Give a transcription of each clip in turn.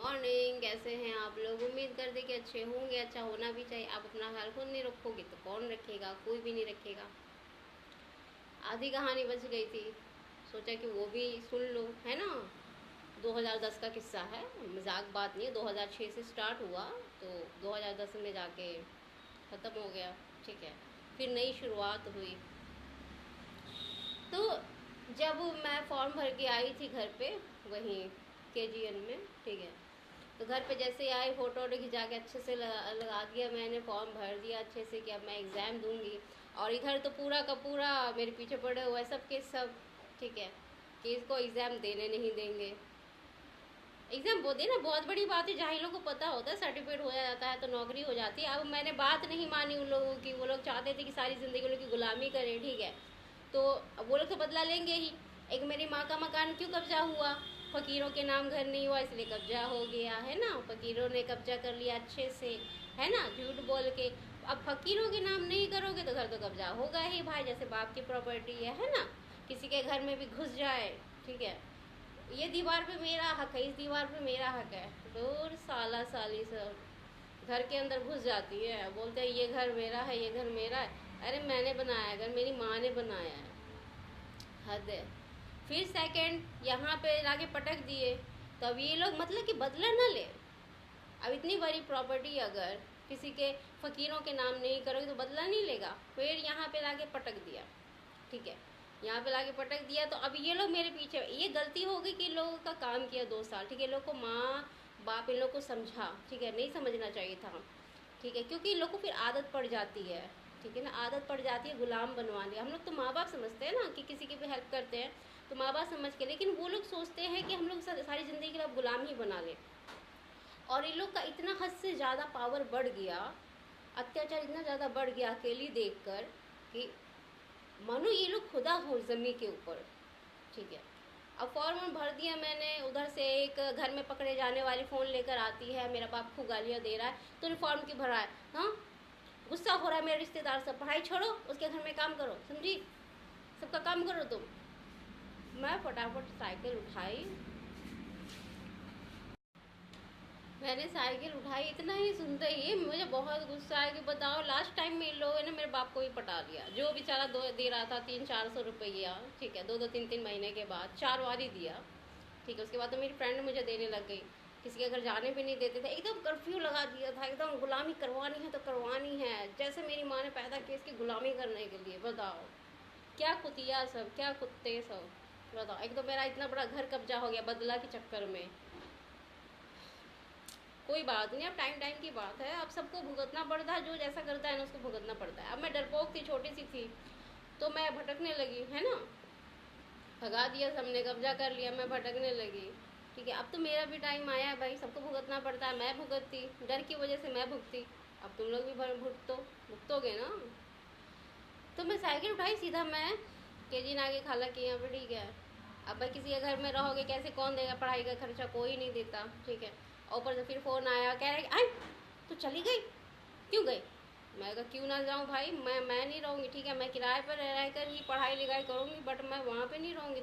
Morning. कैसे हैं आप लोग? उम्मीद करते कि अच्छे होंगे। अच्छा होना भी चाहिए। आप अपना ख्याल खुद नहीं रखोगे तो कौन रखेगा? कोई भी नहीं रखेगा। आधी कहानी बच गई थी, सोचा कि वो भी सुन लो, है ना। 2010 का किस्सा है, मजाक बात नहीं है। 2006 से स्टार्ट हुआ तो 2010 में जाके ख़त्म हो गया। ठीक है, फिर नई शुरुआत हुई। तो जब मैं फॉर्म भर के आई थी घर पे, वहीं KGN में, ठीक है, तो घर पे जैसे ही आई फ़ोटो खिंचा के अच्छे से लगा दिया मैंने, फॉर्म भर दिया अच्छे से कि अब मैं एग्ज़ाम दूंगी। और इधर तो पूरा का पूरा मेरे पीछे पड़े हुआ है सब के सब, ठीक है, कि इसको एग्ज़ाम देने नहीं देंगे। एग्ज़ाम वो देना बहुत बड़ी बात है, जाहिलों को पता होता है, सर्टिफिकेट हो जाता है तो नौकरी हो जाती है। अब मैंने बात नहीं मानी उन लोगों की। वो लोग चाहते थे कि सारी ज़िंदगी उन लोग की गुलामी करें, ठीक है, तो अब वो लोग तो बदला लेंगे ही। एक मेरी माँ का मकान क्यों कब्जा हुआ? फ़कीरों के नाम घर नहीं हुआ इसलिए कब्जा हो गया, है ना। फ़कीरों ने कब्जा कर लिया अच्छे से, है ना, झूठ बोल के। अब फ़कीरों के नाम नहीं करोगे तो घर तो कब्जा होगा ही भाई, जैसे बाप की प्रॉपर्टी है ना। किसी के घर में भी घुस जाए, ठीक है, ये दीवार पे मेरा हक है, इस दीवार पे मेरा हक है, दूर साला साली सब घर के अंदर घुस जाती है, बोलते हैं ये घर मेरा है, ये घर मेरा है। अरे मैंने बनाया है घर, मेरी माँ ने बनाया है, हद है। फिर सेकंड यहाँ पे लाके पटक दिए, तो अब ये लोग मतलब कि बदला ना ले। अब इतनी बड़ी प्रॉपर्टी अगर किसी के फ़कीरों के नाम नहीं करोगे तो बदला नहीं लेगा। फिर यहाँ पे लाके पटक दिया, ठीक है, यहाँ पे लाके पटक दिया। तो अब ये लोग मेरे पीछे, ये गलती हो गई कि इन लोगों का काम किया 2 साल, ठीक है, इन लोग को माँ बाप इन लोग को समझा, ठीक है, नहीं समझना चाहिए था, ठीक है, क्योंकि इन लोग को फिर आदत पड़ जाती है, ठीक है ना, आदत पड़ जाती है गुलाम बनवाने। हम लोग तो माँ बाप समझते हैं ना कि किसी की भी हेल्प करते हैं तो माँ बाप समझ के, लेकिन वो लोग सोचते हैं कि हम लोग सारी ज़िंदगी के लिए गुलाम ही बना लें। और इन लोग का इतना हद से ज़्यादा पावर बढ़ गया, अत्याचार इतना ज़्यादा बढ़ गया अकेली देखकर कि मानो ये लोग खुदा हो ज़मीन के ऊपर, ठीक है। अब फॉर्म भर दिया मैंने, उधर से एक घर में पकड़े जाने वाली फ़ोन लेकर आती है, मेरा बाप खूब गालियाँ दे रहा है, तूने फॉर्म क्यों भरा है? हाँ, गुस्सा हो रहा है मेरे रिश्तेदार सब, पढ़ाई छोड़ो, उसके घर में काम करो, समझी, सबका काम करो तुम। मैं फटाफट साइकिल उठाई, मैंने साइकिल उठाई, इतना ही सुनते ही मुझे बहुत गुस्सा आया कि बताओ लास्ट टाइम में इन लोगों ने मेरे बाप को ही पटा दिया, जो बेचारा दे रहा था 300-400 रुपया, ठीक है, 2-2 3-3 महीने के बाद 4 बार ही दिया, ठीक है। उसके बाद तो मेरी फ्रेंड मुझे देने लग गई, किसी के घर जाने भी नहीं देते थे, एकदम कर्फ्यू लगा दिया था, एकदम गुलामी करवानी है तो करवानी है, जैसे मेरी माँ ने पैदा किया इसकी गुलामी करने के लिए। बताओ क्या कुतिया सब, क्या कुत्ते सब, बताओ। एक तो मेरा इतना बड़ा घर कब्जा हो गया बदला के चक्कर में। कोई बात नहीं, अब टाइम टाइम की बात है, अब सबको भुगतना पड़ता है, जो जैसा करता है ना उसको भुगतना पड़ता है। अब मैं डरपोक थी, छोटी सी थी, तो मैं भटकने लगी, है ना, भगा दिया सबने, कब्जा कर लिया, मैं भटकने लगी, ठीक है। अब तो मेरा भी टाइम आया है भाई, सबको भुगतना पड़ता है, मैं भुगतती, डर की वजह से मैं भुगती, अब तुम लोग भी भुगतोगे ना। तो मैं साइकिल उठाई, सीधा मैं KG आगे खाला के यहाँ पे, ठीक है। अब भाई किसी के घर में रहोगे कैसे, कौन देगा पढ़ाई का खर्चा? कोई नहीं देता, ठीक है। ऊपर से फिर फ़ोन आया, कह रहे आई तो चली गई, क्यों गई? मैं कहा क्यों ना जाऊँ भाई, मैं नहीं रहूँगी, ठीक है, मैं किराए पर रह कर ही पढ़ाई लिखाई करूँगी, बट मैं वहाँ पे नहीं रहूँगी।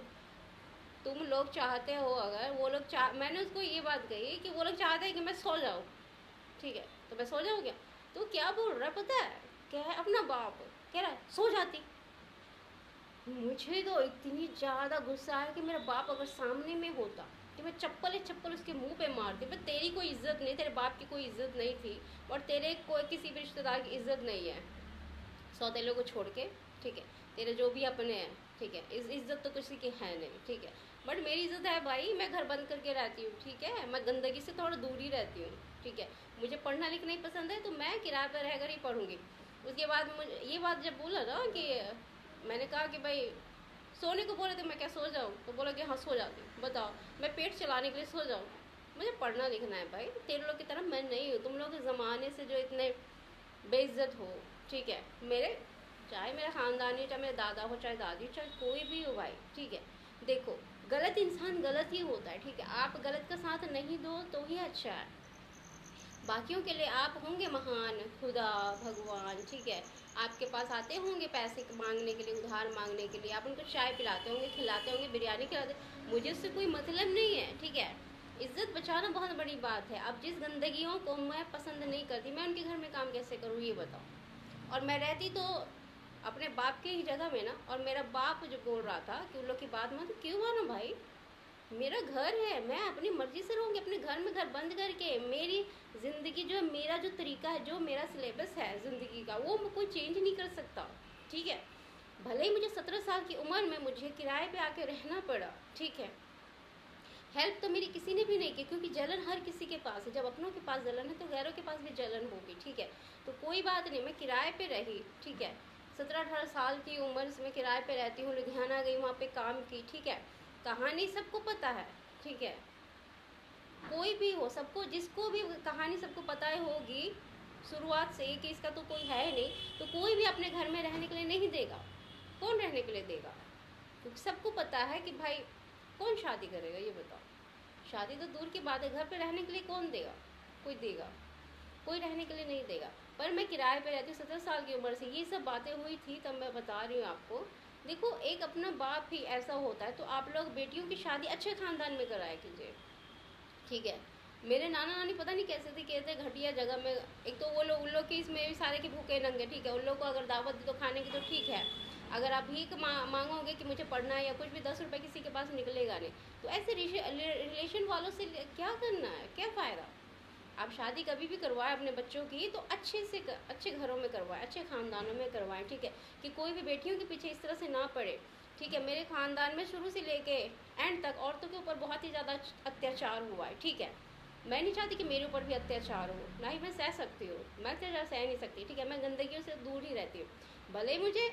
तुम लोग चाहते हो, अगर वो लोग मैंने उसको ये बात कही कि वो लोग चाहते हैं कि मैं सो जाऊँ, ठीक है, तो मैं सो जाऊँ क्या? तो क्या बोल रहा है पता है, क्या है, अपना बाप कह रहा है सो जाती। मुझे तो इतनी ज़्यादा गुस्सा आया कि मेरा बाप अगर सामने में होता कि मैं चप्पल उसके मुंह पे मारती। मैं, तेरी कोई इज्जत नहीं, तेरे बाप की कोई इज्जत नहीं थी, और तेरे कोई किसी भी रिश्तेदार की इज्जत नहीं है, सौतेलों को छोड़ के, ठीक है, तेरे जो भी अपने हैं, ठीक है, इस इज्जत तो किसी की है नहीं, ठीक है, बट मेरी इज्जत है भाई, मैं घर बंद करके रहती हूँ, ठीक है, मैं गंदगी से थोड़ा दूर ही रहती हूँ, ठीक है, मुझे पढ़ना लिखना ही पसंद है तो मैं किराए पर रहकर ही पढ़ूँगी। उसके बाद मुझे ये बात जब बोला ना कि मैंने कहा कि भाई सोने को बोले तो मैं क्या सो जाऊँ, तो बोला कि हाँ सो जाती हूँ। बताओ मैं पेट चलाने के लिए सो जाऊँ? मुझे पढ़ना लिखना है भाई, तेरे लोग की तरह मैं नहीं हूँ, तुम लोग के ज़माने से जो इतने बेइज्जत हो, ठीक है, मेरे चाहे मेरा ख़ानदानी हो, चाहे मेरे दादा हो, चाहे दादी, चाहे कोई भी हो भाई, ठीक है। देखो गलत इंसान गलत ही होता है, ठीक है, आप गलत का साथ नहीं दो तो ही अच्छा है। बाकियों के लिए आप होंगे महान, खुदा भगवान, ठीक है, आपके पास आते होंगे पैसे मांगने के लिए, उधार मांगने के लिए, आप उनको चाय पिलाते होंगे, खिलाते होंगे, बिरयानी खिलाते, मुझे उससे कोई मतलब नहीं है, ठीक है। इज्जत बचाना बहुत बड़ी बात है। अब जिस गंदगियों को मैं पसंद नहीं करती, मैं उनके घर में काम कैसे करूँ ये बताओ। और मैं रहती तो अपने बाप के ही जगह में ना, और मेरा बाप जो बोल रहा था कि उन लोग की बात मत क्यों मानो भाई, मेरा घर है, मैं अपनी मर्जी से रहूँगी अपने घर में, घर बंद करके। मेरी ज़िंदगी जो मेरा जो तरीका है, जो मेरा सिलेबस है ज़िंदगी का, वो कोई चेंज नहीं कर सकता, ठीक है। भले ही मुझे 17 साल की उम्र में मुझे किराए पे आके रहना पड़ा, ठीक है। हेल्प तो मेरी किसी ने भी नहीं की, क्योंकि जलन हर किसी के पास है। जब अपनों के पास जलन है तो गैरों के पास भी जलन होगी, ठीक है। तो कोई बात नहीं, मैं किराए पे रही, ठीक है। 17-18 साल की उम्र से मैं किराए पे रहती हूँ, लुधियाना गई, वहाँ पे काम की, ठीक है। कहानी सबको पता है, ठीक है। कोई भी हो, सबको, जिसको भी कहानी सबको पता है होगी शुरुआत से कि इसका तो कोई है नहीं, तो कोई भी अपने घर में रहने के लिए नहीं देगा। कौन रहने के लिए देगा? क्योंकि सबको पता है कि भाई कौन शादी करेगा, ये बताओ। शादी तो दूर की बात है, घर पे रहने के लिए कौन देगा? कोई देगा? कोई रहने के लिए नहीं देगा। पर मैं किराए पे रहती हूँ 17 साल की उम्र से, ये सब बातें हुई थी तब मैं बता रही हूँ आपको। देखो, एक अपना बाप ही ऐसा होता है, तो आप लोग बेटियों की शादी अच्छे खानदान में कराया कीजिए, ठीक है। मेरे नाना नानी पता नहीं कैसे थे, कहते घटिया जगह में। एक तो वो लोग, उन लोग की इसमें भी सारे के भूखे नंगे, ठीक है। उन लोग को अगर दावत दी तो खाने की तो ठीक है, अगर आप भीख मांगोगे कि मुझे पढ़ना है या कुछ भी, 10 रुपये किसी के पास निकलेगा नहीं। तो ऐसे रिलेशन वालों से क्या करना है, क्या फ़ायदा। आप शादी कभी भी करवाएं अपने बच्चों की तो अच्छे से अच्छे घरों में करवाएं, अच्छे ख़ानदानों में करवाएं, ठीक है। कि कोई भी बेटियों के पीछे इस तरह से ना पड़े, ठीक है। मेरे ख़ानदान में शुरू से लेके एंड तक औरतों के ऊपर बहुत ही ज़्यादा अत्याचार हुआ है, ठीक है। मैं नहीं चाहती कि मेरे ऊपर भी अत्याचार हो, ना ही मैं सह सकती हूँ, मैं अत्याचार सह नहीं सकती, ठीक है। मैं गंदगियों से दूर ही रहती हूँ। भले मुझे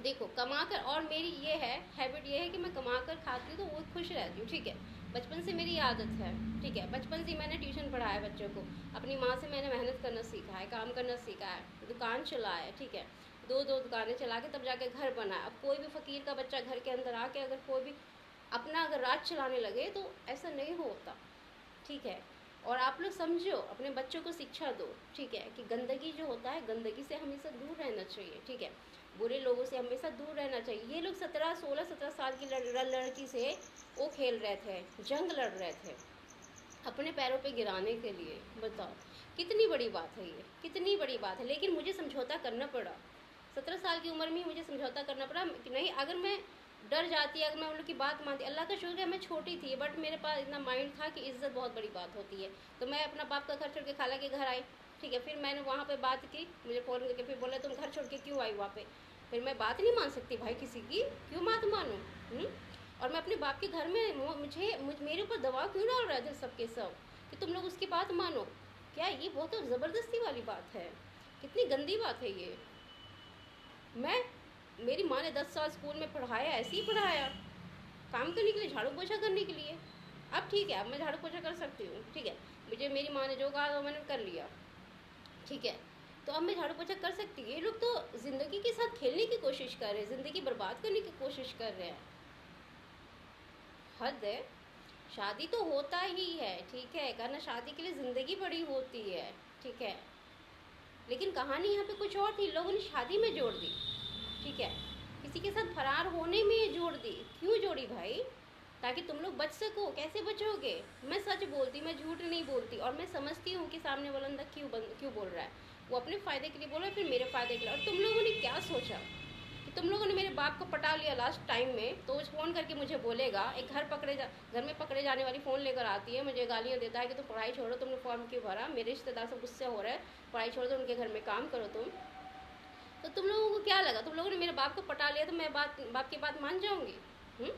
देखो कमा कर, और मेरी ये है हैबिट, ये है कि मैं कमा कर खाती हूँ तो वो खुश रहती हूँ, ठीक है। बचपन से मेरी आदत है, ठीक है। बचपन से मैंने ट्यूशन पढ़ाया बच्चों को, अपनी माँ से मैंने मेहनत करना सीखा है, काम करना सीखा है, दुकान चलाया है, ठीक है। दो दुकानें चला के तब जाके घर बनाया। अब कोई भी फ़कीर का बच्चा घर के अंदर आके अगर कोई भी अपना अगर राज चलाने लगे तो ऐसा नहीं होता, ठीक है। और आप लोग समझो, अपने बच्चों को शिक्षा दो, ठीक है, कि गंदगी जो होता है, गंदगी से हमेशा दूर रहना चाहिए, ठीक है। बुरे लोगों से हमेशा दूर रहना चाहिए। ये लोग 17 साल की लड़की से वो खेल रहे थे, जंग लड़ रहे थे अपने पैरों पे गिराने के लिए। बताओ कितनी बड़ी बात है ये, कितनी बड़ी बात है। लेकिन मुझे समझौता करना पड़ा, 17 साल की उम्र में ही मुझे समझौता करना पड़ा कि नहीं, अगर मैं डर जाती, अगर मैं उन लोग की बात मानती, अल्लाह का शुक्र है मैं छोटी थी, बट मेरे पास इतना माइंड था कि इज्जत बहुत बड़ी बात होती है। तो मैं अपना बाप का घर छोड़ के खाला के घर आई, ठीक है। फिर मैंने वहाँ पे बात की, मुझे फ़ोन करके फिर बोला तुम घर छोड़ के क्यों आई वहाँ पे। फिर मैं बात नहीं मान सकती भाई किसी की, क्यों बात मानूँ? और मैं अपने बाप के घर में, मेरे ऊपर दबाव क्यों डाल रहे थे सबके सब कि तुम लोग उसकी बात मानो। क्या ये बहुत तो ज़बरदस्ती वाली बात है, कितनी गंदी बात है ये। मेरी माँ ने 10 साल स्कूल में पढ़ाया, ऐसे ही पढ़ाया, काम करने के लिए, झाड़ू पोछा करने के लिए। अब ठीक है, अब मैं झाड़ू पोछा कर सकती हूँ, ठीक है। मुझे मेरी माँ ने जो कहा वो मैंने कर लिया, ठीक है। तो अब मैं झाड़ू पोछा कर सकती हूँ। ये लोग तो ज़िंदगी के साथ खेलने की कोशिश कर रहे हैं, ज़िंदगी बर्बाद करने की कोशिश कर रहे हैं। हद है। शादी तो होता ही है, ठीक है, करना शादी के लिए ज़िंदगी बड़ी होती है, ठीक है। लेकिन कहानी यहाँ पे कुछ और थी, लोगों ने शादी में जोड़ दी, ठीक है। किसी के साथ फरार होने में जोड़ दी। क्यों जोड़ी भाई? ताकि तुम लोग बच सको। कैसे बचोगे? मैं सच बोलती, मैं झूठ नहीं बोलती, और मैं समझती हूँ कि सामने वाला बंदा क्यों बोल रहा है। वो अपने फ़ायदे के लिए बोल रहा है, फिर मेरे फ़ायदे के लिए। और तुम लोगों ने क्या सोचा कि तुम लोगों ने मेरे बाप को पटा लिया लास्ट टाइम में, तो वो फ़ोन करके मुझे बोलेगा, एक घर में पकड़े जाने वाली फ़ोन लेकर आती है, मुझे गालियाँ देता है कि तुम पढ़ाई छोड़ो, तुमने फॉर्म क्यों भरा, मेरे रिश्तेदार सब गुस्से हो रहे हैं, पढ़ाई छोड़ दो, उनके घर में काम करो तुम। तो तुम लोगों को क्या लगा, तुम लोगों ने मेरे बाप को पटा लिया तो मैं बाप की बात मान जाऊंगी?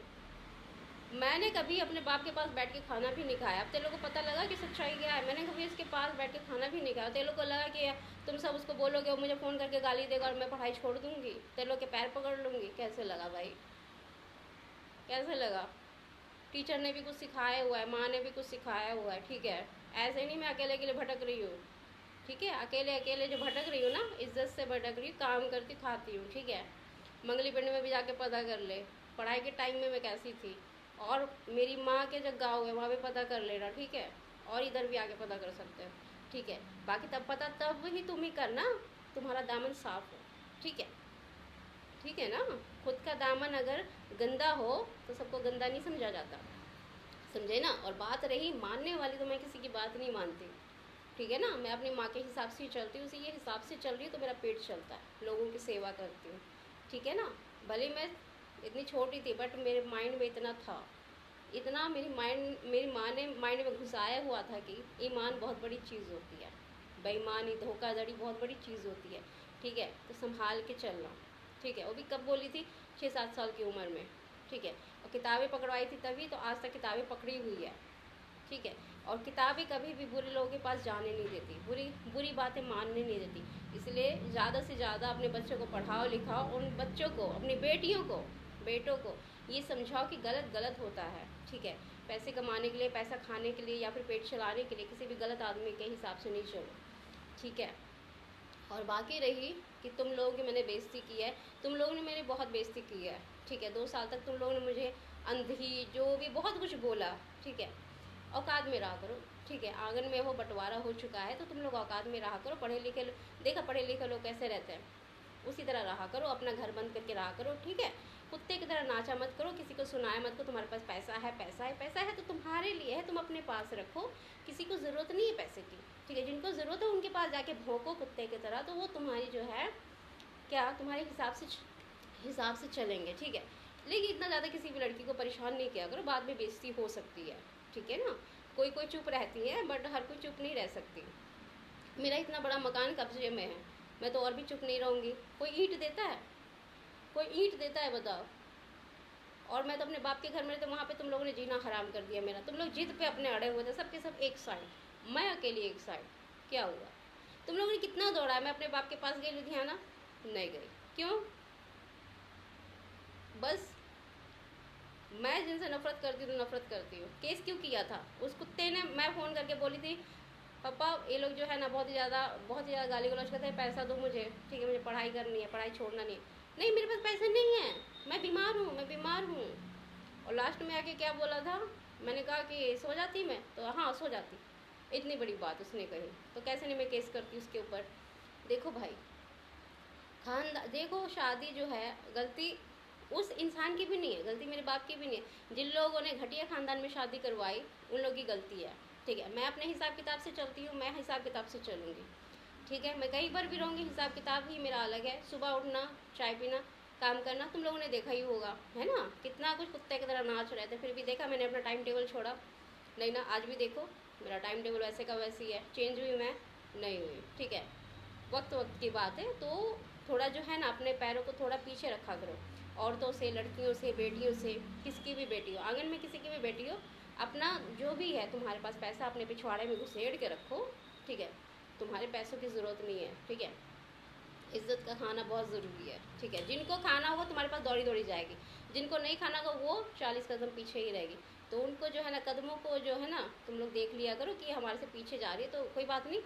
मैंने कभी अपने बाप के पास बैठ के खाना भी नहीं खाया। अब तेरे लोगों को पता लगा कि सच्चाई क्या है। मैंने कभी इसके पास बैठ के खाना भी नहीं खाया। तेरे लोग को लगा कि तुम सब उसको बोलोगे, वो मुझे फ़ोन करके गाली देगा और मैं पढ़ाई छोड़ दूंगी, तेरे लोग के पैर पकड़ लूँगी। कैसे लगा भाई, कैसे लगा? टीचर ने भी कुछ सिखाया हुआ है, माँ ने भी कुछ सिखाया हुआ है, ठीक है। ऐसे नहीं मैं अकेले के लिए भटक रही हूँ, ठीक है। अकेले अकेले जो भटक रही हूँ ना, इज्जत से भटक रही हूँ, काम करती खाती हूँ, ठीक है। मंगली पिंड में भी जाके पता कर ले पढ़ाई के टाइम में मैं कैसी थी, और मेरी माँ के जो गाँव है वहाँ पे पता कर लेना, ठीक है। और इधर भी आके पता कर सकते हो, ठीक है। बाकी तब पता तब ही तुम ही करना, तुम्हारा दामन साफ हो, ठीक है, ठीक है ना। खुद का दामन अगर गंदा हो तो सबको गंदा नहीं समझा जाता। समझे ना। और बात रही मानने वाली, तो मैं किसी की बात नहीं मानती, ठीक है ना। मैं अपनी माँ के हिसाब से ही चलती हूँ, उसी के हिसाब से चल रही हूँ तो मेरा पेट चलता है, लोगों की सेवा करती हूँ, ठीक है ना। भले मैं इतनी छोटी थी बट मेरे माइंड में इतना था, इतना मेरी माँ ने माइंड में घुसाया हुआ था कि ईमान बहुत बड़ी चीज़ होती है, बेईमानी धोखाधड़ी बहुत बड़ी चीज़ होती है, ठीक है। तो संभाल के चलना, ठीक है। वो भी कब बोली थी, 6-7 साल की उम्र में, ठीक है। और किताबें पकड़वाई थी तभी, तो आज तक किताबें पकड़ी हुई है, ठीक है। और किताबें कभी भी बुरे लोगों के पास जाने नहीं देती, बुरी बातें मानने नहीं देती। इसलिए ज़्यादा से ज़्यादा अपने बच्चों को पढ़ाओ लिखाओ, उन बच्चों को, अपनी बेटियों को, बेटों को ये समझाओ कि गलत गलत होता है, ठीक है। पैसे कमाने के लिए, पैसा खाने के लिए या फिर पेट चलाने के लिए किसी भी गलत आदमी के हिसाब से नहीं चलो, ठीक है। और बाकी रही कि तुम लोगों की मैंने बेइज्जती की है, तुम लोगों ने मेरी बहुत बेइज्जती की है, ठीक है। 2 साल तक तुम लोगों ने मुझे अंधी जो भी बहुत कुछ बोला, ठीक है। औकात में रहा करो, ठीक है। आंगन में वो बंटवारा हो चुका है तो तुम लोग औकात में रहा करो। पढ़े लिखे, देखा पढ़े लिखे लोग कैसे रहते हैं, उसी तरह रहा करो, अपना घर बंद करके रहा करो, ठीक है। कुत्ते की तरह नाचा मत करो, किसी को सुनाया मत करो तुम्हारे पास पैसा है, पैसा है, पैसा है तो तुम्हारे लिए है, तुम अपने पास रखो, किसी को ज़रूरत नहीं है पैसे की, ठीक है। जिनको ज़रूरत है उनके पास जाके भौंको कुत्ते की तरह, तो वो तुम्हारी जो है क्या, तुम्हारे हिसाब से चलेंगे, ठीक है। लेकिन इतना ज़्यादा किसी भी लड़की को परेशान नहीं किया करो, बाद में बेइज्जती हो सकती है, ठीक है ना। कोई कोई चुप रहती है बट हर कोई चुप नहीं रह सकती। मेरा इतना बड़ा मकान कब्जे में है, मैं तो और भी चुप नहीं रहूँगी। कोई ईंट देता है, कोई ईंट देता है बताओ। और मैं तो अपने बाप के घर में, तो वहाँ पे तुम लोगों ने जीना हराम कर दिया मेरा। तुम लोग जिद पे अपने अड़े हुए थे, सबके सब एक साइड, मैं अकेली एक साइड। क्या हुआ, तुम लोगों ने कितना दौड़ा। मैं अपने बाप के पास गई लुधियाना, नहीं गई, क्यों? बस मैं जिनसे नफरत करती हूँ तो नफरत करती हूँ। केस क्यों किया था उस कुत्ते ने, मैं फ़ोन करके बोली थी पापा ये लोग जो है ना बहुत ही ज़्यादा गाली गलौज करते हैं, पैसा दो मुझे, ठीक है, मुझे पढ़ाई करनी है, पढ़ाई छोड़ना नहीं है। नहीं मेरे पास पैसे नहीं है, मैं बीमार हूँ। और लास्ट में आके क्या बोला था, मैंने कहा कि सो जाती मैं, तो हाँ सो जाती। इतनी बड़ी बात उसने कही, तो कैसे नहीं मैं केस करती उसके ऊपर। देखो भाई, देखो शादी जो है, गलती उस इंसान की भी नहीं है, गलती मेरे बाप की भी नहीं है। जिन लोगों ने घटिया खानदान में शादी करवाई उन लोगों की गलती है, ठीक है। मैं अपने हिसाब किताब से चलती हूँ, मैं हिसाब किताब से चलूँगी, ठीक है। मैं कहीं पर भी रहूँगी, हिसाब किताब ही मेरा अलग है। सुबह उठना, चाय पीना, काम करना, तुम लोगों ने देखा ही होगा, है ना, कितना कुछ कुत्ते की तरह नाच रहे थे, फिर भी देखा मैंने अपना टाइम टेबल छोड़ा नहीं ना। आज भी देखो मेरा टाइम टेबल वैसे का वैसे ही है, चेंज हुई मैं नहीं हुई, ठीक है। वक्त वक्त की बात है, तो थोड़ा जो है ना अपने पैरों को थोड़ा पीछे रखा करो। औरतों से, लड़कियों से, बेटियों से, किसकी भी बेटी हो, आंगन में किसी की भी बेटी हो, अपना जो भी है तुम्हारे पास पैसा अपने पिछवाड़े में घुसेड़ के रखो, ठीक है। तुम्हारे पैसों की ज़रूरत नहीं है, ठीक है। इज्जत का खाना बहुत ज़रूरी है, ठीक है। जिनको खाना होगा तुम्हारे पास दौड़ी दौड़ी जाएगी, जिनको नहीं खाना होगा वो 40 कदम पीछे ही रहेगी। तो उनको जो है ना, कदमों को जो है ना तुम लोग देख लिया करो कि हमारे से पीछे जा रही है, तो कोई बात नहीं,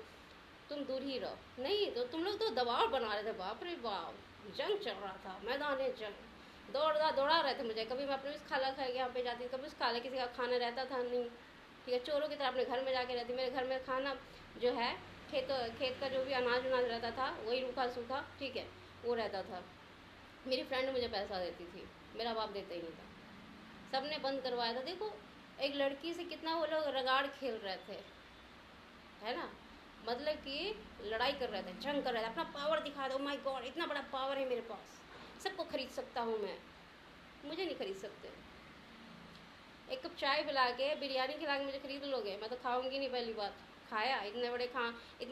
तुम दूर ही रहो। नहीं तो तुम लोग तो दबाव बना रहे थे, बाप रे बाप, जंग चल रहा था, मैदान जंग, दौड़ा रहे थे मुझे। कभी मैं अपने उस खाला खा यहाँ पे जाती, कभी उस खाला किसी का खाना रहता था नहीं, ठीक है। चोरों की तरह अपने घर में जाके रहती। मेरे घर में खाना जो है, खेत का जो भी अनाज उनाज रहता था वही रूखा सूखा, ठीक है, वो रहता था। मेरी फ्रेंड मुझे पैसा देती थी, मेरा बाप देता ही नहीं था। सब ने बंद करवाया था। देखो एक लड़की से कितना वो लोग रगाड़ खेल रहे थे, है ना, मतलब कि लड़ाई कर रहे थे, जंग कर रहे थे, अपना पावर दिखा दो। माय गॉड इतना बड़ा पावर है मेरे पास, सबको खरीद सकता हूँ मैं, मुझे नहीं खरीद सकते। एक कप चाय पिला के, बिरयानी खिला के मुझे खरीद लोगे, मैं तो खाऊंगी नहीं। पहली बात, खाया इतने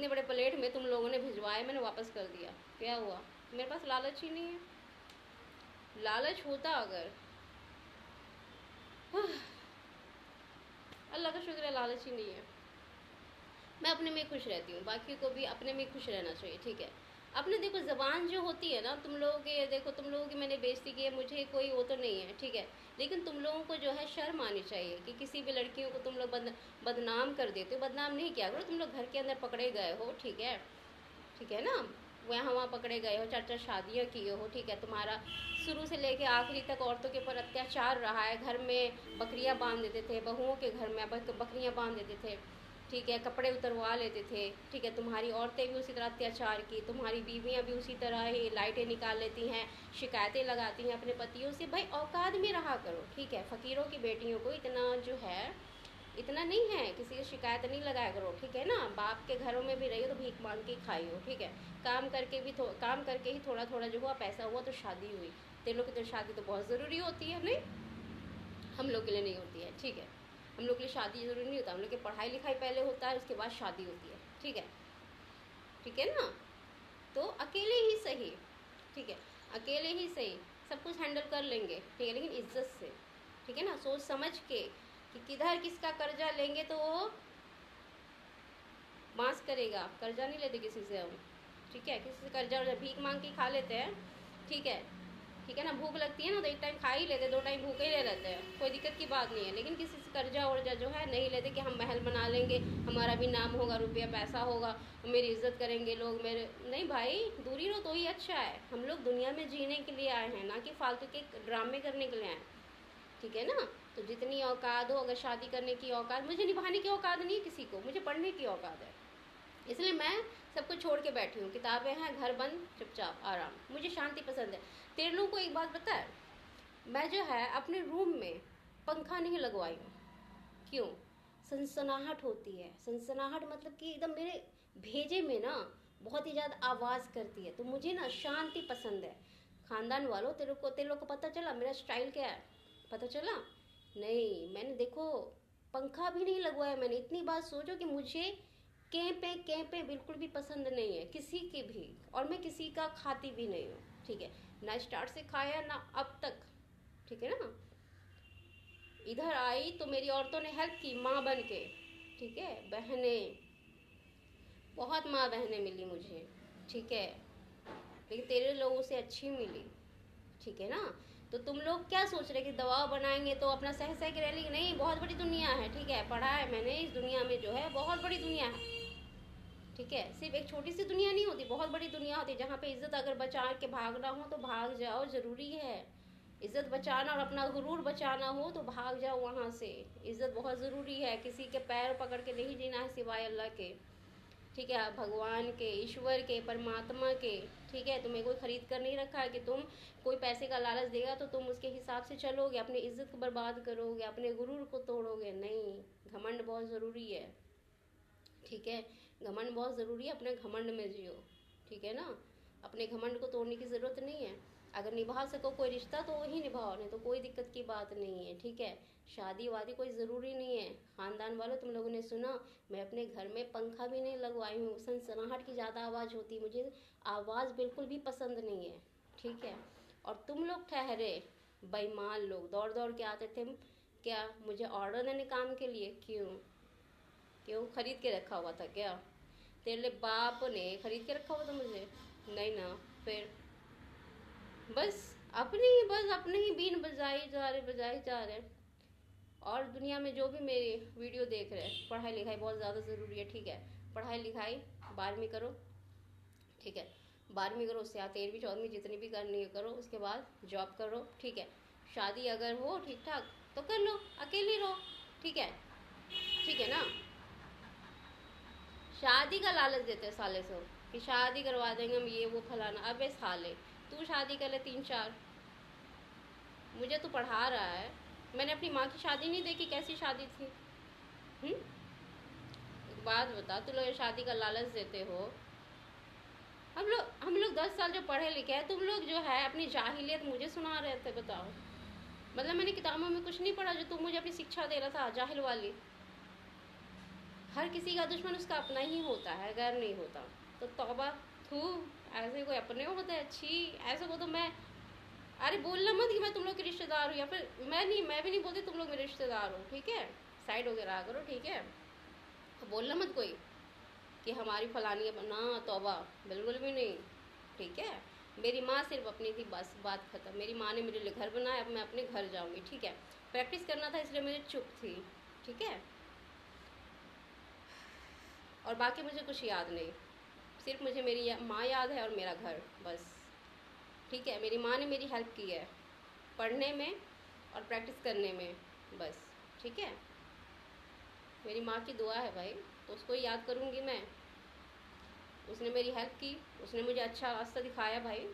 बड़े प्लेट में तुम लोगों ने भिजवाए, मैंने वापस कर दिया, क्या हुआ? मेरे पास लालच ही नहीं है। लालच होता अगर अल्लाह का शुक्र है लालच ही नहीं है। मैं अपने में खुश रहती हूँ, बाकी को भी अपने में खुश रहना चाहिए, ठीक है। अपने देखो ज़बान जो होती है ना, तुम लोगों के देखो, तुम लोगों की मैंने बेइज्जती की है, मुझे कोई वो तो नहीं है, ठीक है। लेकिन तुम लोगों को जो है शर्म आनी चाहिए कि किसी भी लड़कियों को तुम लोग बदनाम कर देते हो। बदनाम नहीं किया करो, तुम लोग घर के अंदर पकड़े गए हो, ठीक है ना, वहाँ पकड़े गए हो, 4-4 शादियाँ किए हो, ठीक है। तुम्हारा शुरू से लेके आखिरी तक औरतों के ऊपर अत्याचार रहा है। घर में बकरियाँ बांध देते थे, बहुओं के घर में बकरियाँ बांध देते थे, ठीक है, कपड़े उतरवा लेते थे, ठीक है, तुम्हारी औरतें भी उसी तरह अत्याचार की, तुम्हारी बीवियां भी उसी तरह ही लाइटें निकाल लेती हैं, शिकायतें लगाती हैं अपने पतियों से। भाई औकात में रहा करो, ठीक है। फ़कीरों की बेटियों को इतना जो है, इतना नहीं है, किसी की शिकायत नहीं लगाया करो, ठीक है ना। बाप के घरों में भी रही हो तो भीख मांग के खाई हो, ठीक है। काम करके भी काम करके ही थोड़ा थोड़ा जो हुआ पैसा हुआ तो शादी हुई। तेरे लोग की तो शादी तो बहुत ज़रूरी होती है, नहीं हम लोग के लिए नहीं होती है, ठीक है। हम लोग के लिए शादी ज़रूरी नहीं होता, हम लोग की पढ़ाई लिखाई पहले होता है, उसके बाद शादी होती है, ठीक है, ठीक है ना। तो अकेले ही सही, ठीक है, अकेले ही सही सब कुछ हैंडल कर लेंगे, ठीक है, लेकिन इज्जत से, ठीक है ना। सोच समझ के कि किधर किसका कर्जा लेंगे तो वो मास करेगा। कर्जा नहीं लेते किसी से हम, ठीक है। किसी से कर्जा वर्जा भीख मांग के खा लेते हैं, ठीक है, ठीक है ना। भूख लगती है ना तो एक टाइम खा ही लेते, 2 टाइम भूखे ही रह लेते हैं, कोई दिक्कत की बात नहीं है। लेकिन किसी से कर्जा वर्जा जो है नहीं लेते कि हम महल बना लेंगे, हमारा भी नाम होगा, रुपया पैसा होगा, मेरी इज्जत करेंगे लोग मेरे। नहीं भाई, दूरी रहो तो ही अच्छा है। हम लोग दुनिया में जीने के लिए आए हैं, ना कि फालतू के ड्रामे करने के लिए आए, ठीक है ना। तो जितनी औकात हो, अगर शादी करने की औकात, मुझे निभाने की औकात नहीं है किसी को, मुझे पढ़ने की औकात है, इसलिए मैं सब कुछ छोड़ के बैठी हूँ। किताबें हैं, घर बंद, चुपचाप आराम, मुझे शांति पसंद है। तेरे लोगों को एक बात पता है, मैं जो है अपने रूम में पंखा नहीं लगवाई हूँ। क्यों? सनसनाहट होती है, सनसनाहट मतलब कि एकदम मेरे भेजे में ना बहुत ही ज़्यादा आवाज़ करती है, तो मुझे ना शांति पसंद है। खानदान वालों, तेरे लोग को पता चला मेरा स्टाइल क्या है? पता चला? नहीं, मैंने देखो पंखा भी नहीं लगवाया मैंने। इतनी बात सोचो कि मुझे कें पे बिल्कुल भी पसंद नहीं है किसी की भी, और मैं किसी का खाती भी नहीं हूँ, ठीक है। ना स्टार्ट से खाया ना अब तक, ठीक है ना। इधर आई तो मेरी औरतों ने हेल्प की माँ बन के, ठीक है। बहनें, बहुत माँ बहनें मिली मुझे, ठीक है, लेकिन तेरे लोगों से अच्छी मिली, ठीक है ना। तो तुम लोग क्या सोच रहे कि दबाव बनाएंगे तो अपना सह सह के रह लेंगे? नहीं, बहुत बड़ी दुनिया है, ठीक है, पढ़ा है मैंने, इस दुनिया में जो है बहुत बड़ी दुनिया है, ठीक है। सिर्फ एक छोटी सी दुनिया नहीं होती, बहुत बड़ी दुनिया होती है, जहाँ पे इज्जत अगर बचा के भागना हो तो भाग जाओ, ज़रूरी है। इज्जत बचाना और अपना गुरूर बचाना हो तो भाग जाओ वहाँ से। इज्जत बहुत ज़रूरी है, किसी के पैर पकड़ के नहीं जीना है सिवाय अल्लाह के, ठीक है, भगवान के, ईश्वर के, परमात्मा के, ठीक है। तुम्हें कोई खरीद कर नहीं रखा है कि तुम, कोई पैसे का लालच देगा तो तुम उसके हिसाब से चलोगे, अपनी इज्जत को बर्बाद करोगे, अपने गुरूर को तोड़ोगे। नहीं, घमंड बहुत ज़रूरी है, ठीक है। घमंड बहुत ज़रूरी है, अपने घमंड में जियो, ठीक है ना। अपने घमंड को तोड़ने की ज़रूरत नहीं है। अगर निभा सको कोई रिश्ता तो वही निभाओ, नहीं तो कोई दिक्कत की बात नहीं है, ठीक है। शादी वादी कोई ज़रूरी नहीं है। ख़ानदान वालों, तुम लोगों ने सुना, मैं अपने घर में पंखा भी नहीं लगवाई हूँ। सनसनाहट की ज़्यादा आवाज़ होती है, मुझे आवाज़ बिल्कुल भी पसंद नहीं है, ठीक है। और तुम लोग ठहरे बेईमान लोग, दौड़ दौड़ के आते थे, क्या मुझे ऑर्डर देने काम के लिए? क्यों? क्यों खरीद के रखा हुआ था क्या? तेरे लिए बाप ने खरीद के रखा हुआ था मुझे? नहीं ना। फिर बस अपने ही बीन बजाई जा रहे। और दुनिया में जो भी मेरी वीडियो देख रहे हैं, पढ़ाई लिखाई बहुत ज़्यादा ज़रूरी है, ठीक है। पढ़ाई लिखाई 12वीं करो, ठीक है, 12वीं करो, उससे आप 13वीं 14वीं जितनी भी करनी है करो, उसके बाद जॉब करो, ठीक है। शादी अगर हो ठीक ठाक तो कर लो, अकेली रहो, ठीक है, ठीक है ना। शादी का लालच देते हैं साले से कि शादी करवा देंगे हम, ये वो फलाना। अबे साले, तू शादी कर ले 3-4, मुझे तो पढ़ा रहा है। मैंने अपनी माँ की शादी नहीं देखी, कैसी शादी थी? एक बात बता, तू लोग शादी का लालच देते हो। हम लोग 10 साल जो पढ़े लिखे हैं, तुम लोग जो है अपनी जाहिलियत मुझे सुना रहे थे, बताओ। मतलब मैंने किताबों में कुछ नहीं पढ़ा जो तुम मुझे अपनी शिक्षा दे रहा था, जाहिल वाली। हर किसी का दुश्मन उसका अपना ही होता है, गैर नहीं होता। तो तौबा, थू, ऐसे कोई अपने होते हैं? अच्छी, ऐसे को तो मैं, अरे बोलना मत कि मैं तुम लोग के रिश्तेदार हूँ, या फिर मैं भी नहीं बोलती तुम लोग मेरे रिश्तेदार हो, ठीक है। साइड होके रहा करो, ठीक है। तो बोलना मत कोई कि हमारी फलानी ना, तौबा, बिल्कुल भी नहीं, ठीक है। मेरी माँ सिर्फ अपनी थी, बस बात खत्म। मेरी माँ ने मेरे लिए घर बनाया, अब मैं अपने घर जाऊँगी, ठीक है। प्रैक्टिस करना था इसलिए मुझे चुप थी, ठीक है। और बाकी मुझे कुछ याद नहीं, सिर्फ मुझे मेरी माँ याद है और मेरा घर, बस, ठीक है। मेरी माँ ने मेरी हेल्प की है पढ़ने में और प्रैक्टिस करने में, बस, ठीक है। मेरी माँ की दुआ है भाई, तो उसको याद करूँगी मैं। उसने मेरी हेल्प की, उसने मुझे अच्छा रास्ता दिखाया भाई।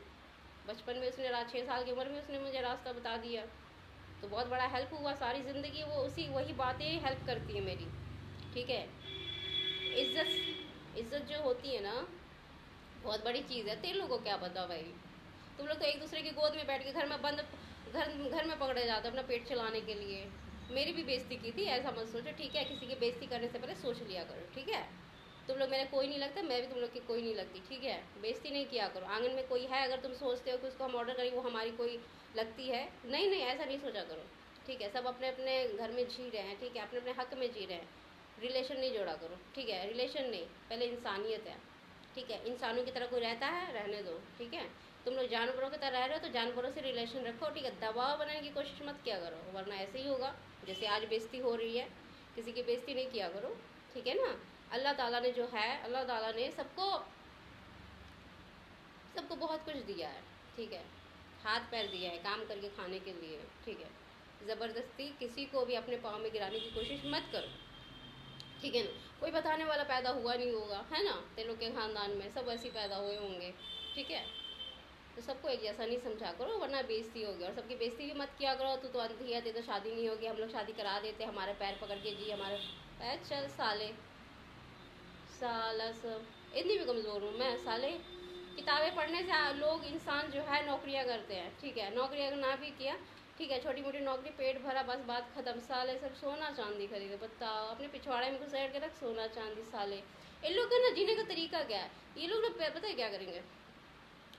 बचपन में उसने 6 साल की उम्र में उसने मुझे रास्ता बता दिया, तो बहुत बड़ा हेल्प हुआ। सारी ज़िंदगी वो उसी वही बातें हेल्प करती है मेरी, ठीक है। इज्जत इज्जत जो होती है ना, बहुत बड़ी चीज़ है। तेरे लोगों को क्या पता भाई, तुम लोग तो एक दूसरे की गोद में बैठ के घर में बंद, घर में पकड़े जाते अपना पेट चलाने के लिए। मेरी भी बेइज्जती की थी, ऐसा मत सोचो, ठीक है। किसी की बेइज्जती करने से पहले सोच लिया करो, ठीक है। तुम लोग मेरे कोई नहीं लगता, मैं भी तुम लोग की कोई नहीं लगती, ठीक है। बेइज्जती नहीं किया करो। आंगन में कोई है, अगर तुम सोचते हो कि उसको हम ऑर्डर करें, वो हमारी कोई लगती है, नहीं नहीं, ऐसा नहीं सोचा करो, ठीक है। सब अपने अपने घर में जी रहे हैं, ठीक है, अपने अपने हक में जी रहे हैं। रिलेशन नहीं जोड़ा करो, ठीक है। रिलेशन नहीं, पहले इंसानियत है, ठीक है। इंसानों की तरह कोई रहता है, रहने दो, ठीक है। तुम लोग जानवरों की तरह रह रहे हो, तो जानवरों से रिलेशन रखो, ठीक है। दबाव बनाने की कोशिश मत किया करो, वरना ऐसे ही होगा जैसे आज बेइज्जती हो रही है। किसी की बेइज्जती नहीं किया करो, ठीक है ना। अल्लाह ताला ने जो है, अल्लाह ताला ने सबको सबको बहुत कुछ दिया है, ठीक है। हाथ पैर दिया है काम करके खाने के लिए, ठीक है। ज़बरदस्ती किसी को भी अपने पाँव में गिराने की कोशिश मत करो, ठीक है ना। कोई बताने वाला पैदा हुआ नहीं होगा, है ना। तेरे लोग के ख़ानदान में सब ऐसे पैदा हुए होंगे, ठीक है। तो सबको एक जैसा नहीं समझा करो, वरना बेइज्जती होगी। और सबकी बेइज्जती भी मत किया करो। तू तो अंधी है, तेरी तो शादी नहीं होगी, हम लोग शादी करा देते, हमारे पैर पकड़ के जी, हमारे पैर चल साले, साला सब। इतनी भी कमज़ोर हूँ मैं साले। किताबें पढ़ने से लोग, इंसान जो है नौकरियाँ करते हैं, ठीक है। नौकरियाँ ना भी किया, ठीक है, छोटी मोटी नौकरी, पेट भरा, बस बात खत्म। साले सब सोना चांदी खरीदे, बताओ। अपने पिछवाड़े में घुसेड़ के रख सोना चांदी साले। इन लोग का ना जीने का तरीका क्या है, ये लोग ना पता है क्या करेंगे,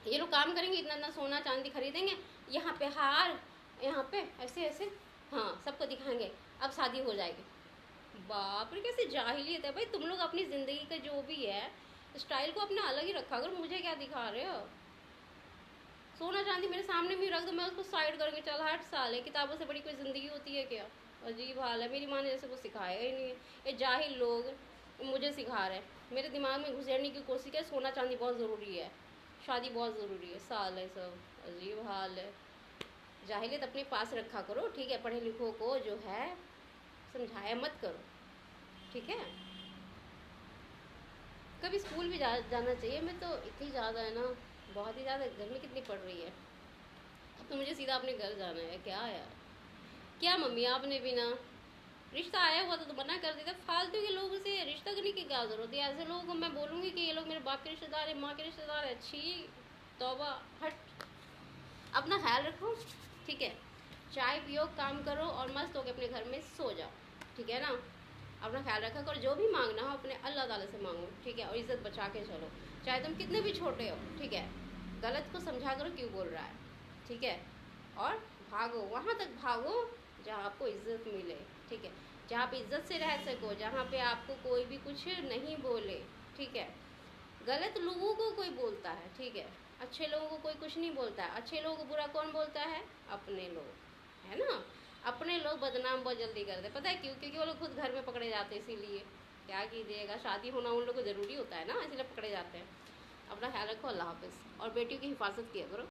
ये लोग काम करेंगे, इतना इतना सोना चांदी खरीदेंगे, यहाँ पे हार, यहाँ पे ऐसे ऐसे, हाँ, सबको दिखाएंगे, अब शादी हो जाएगी। बाप रे, कैसे जाहिलियत है भाई। तुम लोग अपनी ज़िंदगी का जो भी है स्टाइल को अपना अलग ही रखा करो, मुझे क्या दिखा रहे हो। सोना चांदी मेरे सामने भी रख दो, मैं उसको साइड करके चल हट साले, किताबों से बड़ी कोई ज़िंदगी होती है क्या। अजीब हाल है। मेरी माँ ने जैसे कुछ सिखाया ही नहीं है, ये जाहिल लोग मुझे सिखा रहे हैं, मेरे दिमाग में घुसेड़ने की कोशिश है। सोना चांदी बहुत ज़रूरी है, शादी बहुत ज़रूरी है, साल है सब। अजीब हाल है। जाहिलियत अपने पास रखा करो, ठीक है। पढ़े लिखों को जो है समझाया मत करो, ठीक है। कभी स्कूल भी जाना चाहिए। मैं तो इतनी ज़्यादा है ना, बहुत ही ज़्यादा, गर्मी कितनी पड़ रही है। अब तो मुझे सीधा अपने घर जाना है। क्या यार, क्या मम्मी आपने भी ना, रिश्ता आया हुआ तो मना कर देता। फालतू के लोगों से रिश्ता करने की क्या ज़रूरत है। ऐसे लोगों को मैं बोलूँगी कि ये लोग मेरे बाप के रिश्तेदार है, माँ के रिश्तेदार है, छी, तौबा, हट। अपना ख्याल रखो, ठीक है। चाय पियो, काम करो और मस्त होकर अपने घर में सो जाओ, ठीक है ना। अपना ख्याल रखा करो, जो भी मांगना हो अपने अल्लाह ताला से मांगो, ठीक है। और इज़्ज़त बचा के चलो, चाहे तुम कितने भी छोटे हो, ठीक है। गलत को समझा करो क्यों बोल रहा है, ठीक है। और भागो, वहाँ तक भागो जहाँ आपको इज़्ज़त मिले, ठीक है। जहाँ पे इज़्ज़त से रह सको, जहाँ पे आपको कोई भी कुछ नहीं बोले, ठीक है। गलत लोगों को कोई बोलता है, ठीक है। अच्छे लोगों को कोई कुछ नहीं बोलता है। अच्छे लोगों को बुरा कौन बोलता है, अपने लोग, है ना। अपने लोग बदनाम बहुत जल्दी करते, पता है क्यों, क्योंकि वो लोग खुद घर में पकड़े जाते हैं, इसीलिए। क्या कीजिएगा, शादी होना उन लोगों को ज़रूरी होता है ना, इसलिए पकड़े जाते हैं। अपना ख्याल रखो, अल्लाह हाफिज़। और बेटियों की हिफाजत किया करो।